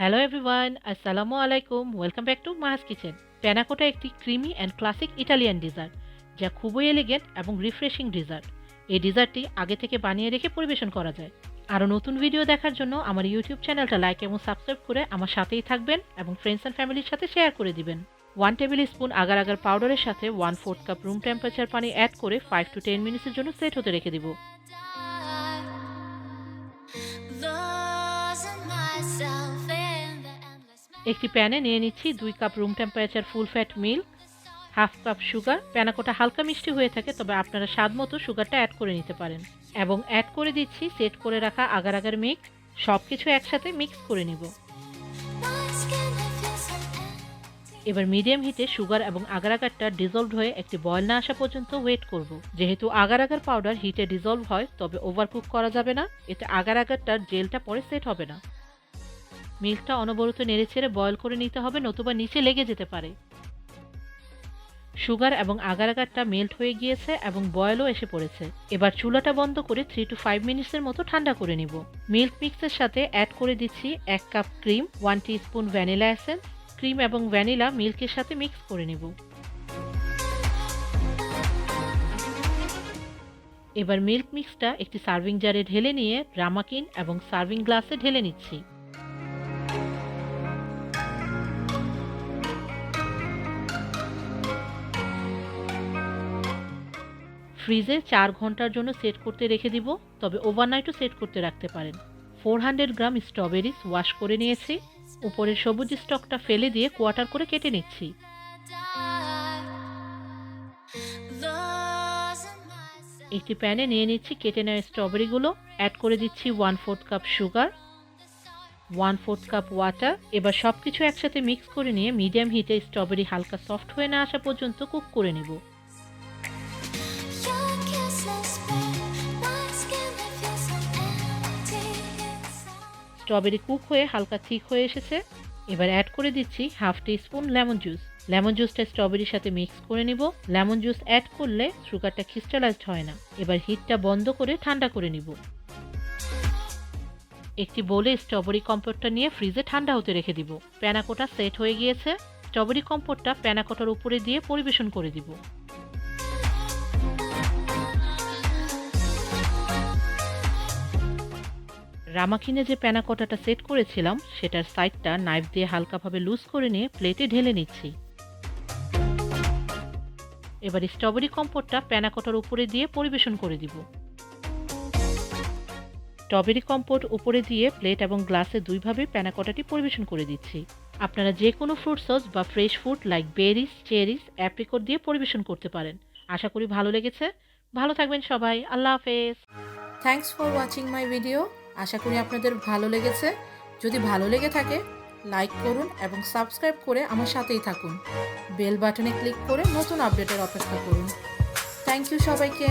Hello everyone, আসসালামু আলাইকুম। Welcome back to Maha's kitchen. Panna cotta একটি creamy and classic Italian dessert, যা খুবই এলিগেন্ট এবং রিফ্রেশিং ডিজার্ট। এই ডিজার্টটি আগে থেকে বানিয়ে রেখে পরিবেশন করা যায়। আরও নতুন ভিডিও দেখার জন্য আমার ইউটিউব চ্যানেলটা লাইক এবং সাবস্ক্রাইব করে আমার সাথেই থাকবেন এবং ফ্রেন্ডস অ্যান্ড ফ্যামিলির সাথে শেয়ার করে দিবেন। 1 টেবিল স্পুন আগার আগার পাউডারের সাথে 1/4 কাপ রুম টেম্পারেচার পানি অ্যাড করে 5 to 10 মিনিটের জন্য সেট হতে রেখে দিব। একটি প্যানে নিয়ে নিচ্ছি 2 cup room temperature full fat milk, half cup sugar. Panna cotta হালকা মিষ্টি হয়ে থাকে, তবে আপনারা স্বাদ মতো সুগারটা অ্যাড করে নিতে পারেন। এবং অ্যাড করে দিচ্ছি সেট করে রাখা আগার আগার মিক্স। সব কিছু একসাথে মিক্স করে নিব। এবার মিডিয়াম হিটে সুগার এবং আগার আগারটা ডিজলভ হয়ে একটি বয়েল না আসা পর্যন্ত ওয়েট করব। যেহেতু আগার আগার পাউডার হিটে ডিজলভ হয়, তবে ওভারকুক করা যাবে না, এতে আগার আগারটার জেলটা পরে সেট হবে না। মিল্কটা অনবরত নেড়েচেড়ে বয়েল করে নিতে হবে, নতুবা নিচে লেগে যেতে পারে। সুগার এবং আগার আগারটা মেল্ট হয়ে গিয়েছে এবং বয়েলও এসে পড়েছে। এবার চুলাটা বন্ধ করে 3 to 5 মিনিটের মতো ঠান্ডা করে নিব। মিল্ক মিক্সের সাথে অ্যাড করে দিচ্ছি 1 cup cream, 1 teaspoon vanilla essence. Cream এবং ভ্যানিলা মিল্কের সাথে মিক্স করে নিব। এবার মিল্ক মিক্সটা একটি সার্ভিং জারে ঢেলে নিয়ে রামাকিন এবং সার্ভিং গ্লাসে ঢেলে নিচ্ছি। ফ্রিজে 4 ঘন্টার জন্য সেট করতে রেখে দিব, তবে ওভারনাইটও সেট করতে রাখতে পারেন। 400 গ্রাম স্ট্রবেরিজ ওয়াশ করে নিয়েছি। উপরের সবুজ স্টকটা ফেলে দিয়ে কোয়ার্টার করে কেটে নিচ্ছি। একটি প্যানে নিয়ে নিচ্ছি কেটে নেওয়া স্ট্রবেরিগুলো। অ্যাড করে দিচ্ছি 1/4 কাপ সুগার, 1/4 কাপ ওয়াটার। এবার সব কিছু একসাথে মিক্স করে নিয়ে মিডিয়াম হিটে স্ট্রবেরি হালকা সফট হয়ে না আসা পর্যন্ত কুক করে নেব। স্ট্রবেরি কুক হয়ে হালকা থিক হয়ে এসেছে। এবার অ্যাড করে দিচ্ছি half teaspoon lemon juice. Lemon জুসটা স্ট্রবেরির সাথে মিক্স করে নিব। লেমন জুস অ্যাড করলে সুগারটা ক্রিস্টালাইজড হয় না। এবার হিটটা বন্ধ করে ঠান্ডা করে নিব। একটি বোলে স্ট্রবেরি কম্পোটটা নিয়ে ফ্রিজে ঠান্ডা হতে রেখে দিব। প্যানাকোটা সেট হয়ে গিয়েছে। স্ট্রবেরি কম্পোটটা প্যানাকোটার উপরে দিয়ে পরিবেশন করে দিব। রামাকিনে যে প্যানাকোটাটা সেট করেছিলাম, সেটার সাইডটা নাইফ দিয়ে হালকাভাবে লুজ করে নিয়ে প্লেটে ঢেলে নিচ্ছি। এবার স্ট্রবেরি কম্পোটটা প্যানাকোটার উপরে দিয়ে পরিবেশন করে দিব। স্ট্রবেরি কম্পোট উপরে দিয়ে প্লেট এবং গ্লাসে দুইভাবে প্যানাকোটাটি পরিবেশন করে দিচ্ছি। আপনারা যে কোনো ফ্রুট সস বা fresh food like berries, cherries, apricot দিয়ে পরিবেশন করতে পারেন। আশা করি ভালো লেগেছে। ভালো থাকবেন সবাই। আল্লাহ হাফেজ। Thanks for watching my video. আশা করি আপনাদের ভালো লেগেছে। যদি ভালো লেগে থাকে লাইক করুন এবং সাবস্ক্রাইব করে আমার সাথেই থাকুন। বেল বাটনে ক্লিক করে নতুন আপডেটের অপেক্ষা করুন। থ্যাংক ইউ সবাইকে।